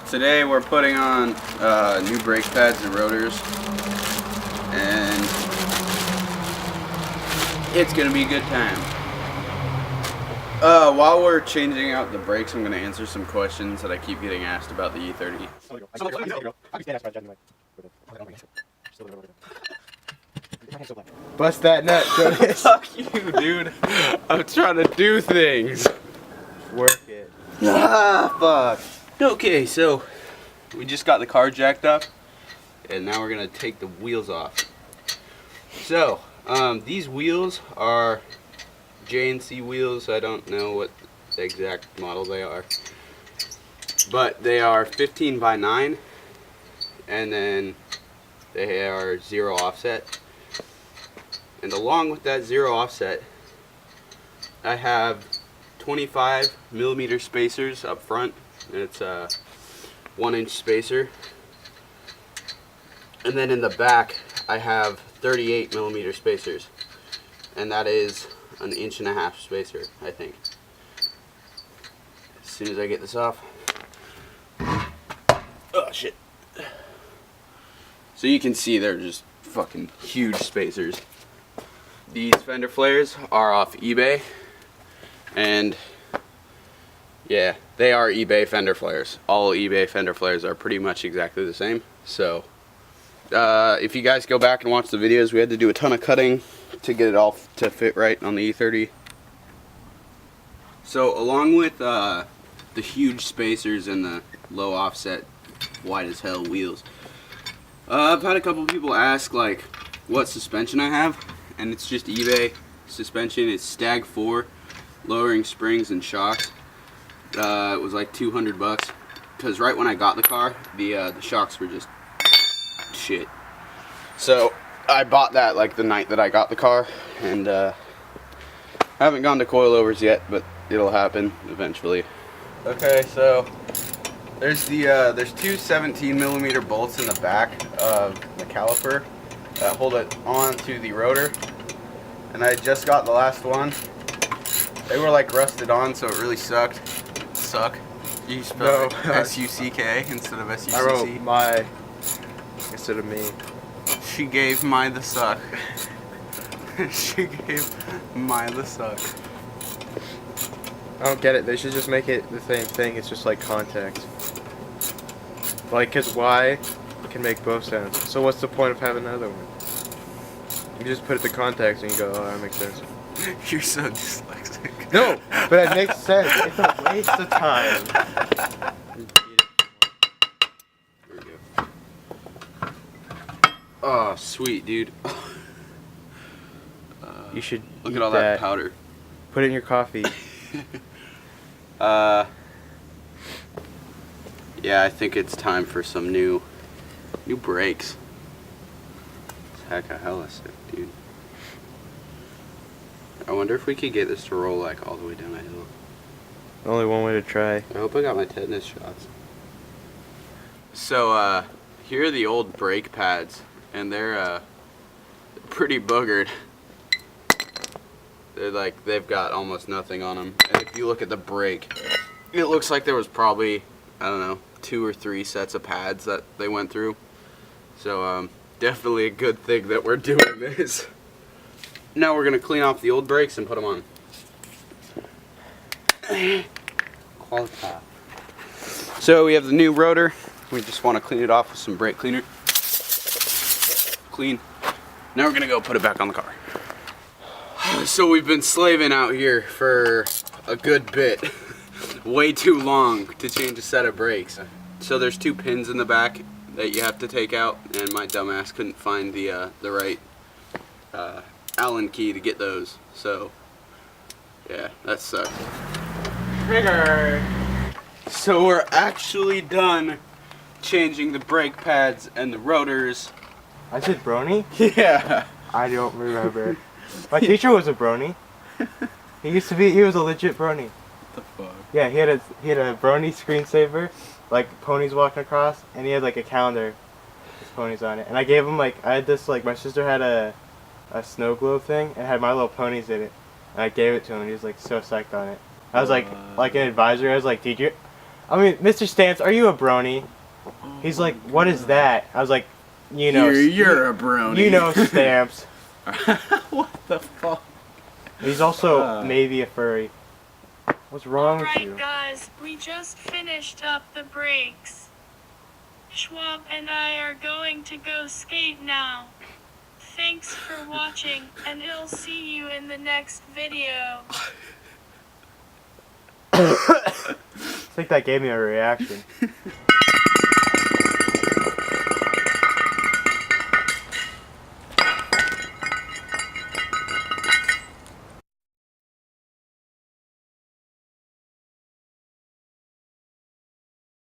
Today we're putting on new brake pads and rotors, and it's gonna be a good time. While we're changing out the brakes, I'm gonna answer some questions that I keep getting asked about the E30. Bust that nut, Jonas. Fuck you, dude. I'm trying to do things. Work it. Ah, fuck. Okay, so we just got the car jacked up, and now we're gonna take the wheels off. So, these wheels are J&C wheels. I don't know what the exact model they are, but they are 15 by 9, and then they are 0 offset. And along with that 0 offset, I have 25mm spacers up front, and it's a 1-inch spacer. And then in the back, I have 38mm spacers, and that is an 1.5 inch spacer, I think. As soon as I get this off. Oh shit. So you can see they're just fucking huge spacers. These fender flares are off eBay, and yeah, they are eBay fender flares. All eBay fender flares are pretty much exactly the same. So if you guys go back and watch the videos, we had to do a ton of cutting to get it all to fit right on the E30. So along with the huge spacers and the low offset wide as hell wheels, I've had a couple people ask like what suspension I have, and it's just eBay suspension. It's Stag 4 lowering springs and shocks. It was like 200 bucks, because right when I got the car, the shocks were just shit. So I bought that like the night that I got the car, and I haven't gone to coilovers yet, but it'll happen eventually. Okay, so there's two 17mm bolts in the back of the caliper that hold it on to the rotor, and I just got the last one. They were like rusted on, so it really sucked. Suck. You spelled S-U-C-K instead of S-U-C-C. I wrote my instead of me. She gave my the suck. She gave my the suck. I don't get it. They should just make it the same thing. It's just like contact. Like, cause Y can make both sounds. So what's the point of having another one? You just put it to contacts and you go, oh, that makes sense. You're so dyslexic. No, but it makes sense. It's a waste of time. There we go. Oh, sweet, dude. You should look at all that powder. Put it in your coffee. Yeah, I think it's time for some new brakes. It's hecka hella sick, dude. I wonder if we could get this to roll like all the way down a hill. Only one way to try. I hope I got my tetanus shots. So here are the old brake pads, and they're pretty boogered. They're like, they've got almost nothing on them. And if you look at the brake, it looks like there was probably, I don't know, 2 or 3 sets of pads that they went through. So definitely a good thing that we're doing this. Now we're gonna clean off the old brakes and put them on. Quality. So we have the new rotor. We just want to clean it off with some brake cleaner. Clean. Now we're gonna go put it back on the car. So we've been slaving out here for a good bit. Way too long to change a set of brakes. So there's 2 pins in the back that you have to take out, and my dumbass couldn't find the right Allen key to get those. So yeah, that sucks. Trigger. So we're actually done changing the brake pads and the rotors. I said Brony? Yeah. I don't remember. My teacher was a Brony. He was a legit Brony. What the fuck? Yeah, he had a Brony screensaver, like ponies walking across, and he had like a calendar with ponies on it. And I gave him I had this, like, my sister had a snow globe thing and had My Little Ponies in it. And I gave it to him and he was like so psyched on it. I was like an advisor, I was like, I mean, Mr. Stamps, are you a brony? He's like, what is that? I was like, you know, You're a brony. you know Stamps. What the fuck? He's also maybe a furry. What's wrong with you? Alright guys, we just finished up the breaks. Schwab and I are going to go skate now. Thanks for watching, and I'll see you in the next video. I think that gave me a reaction.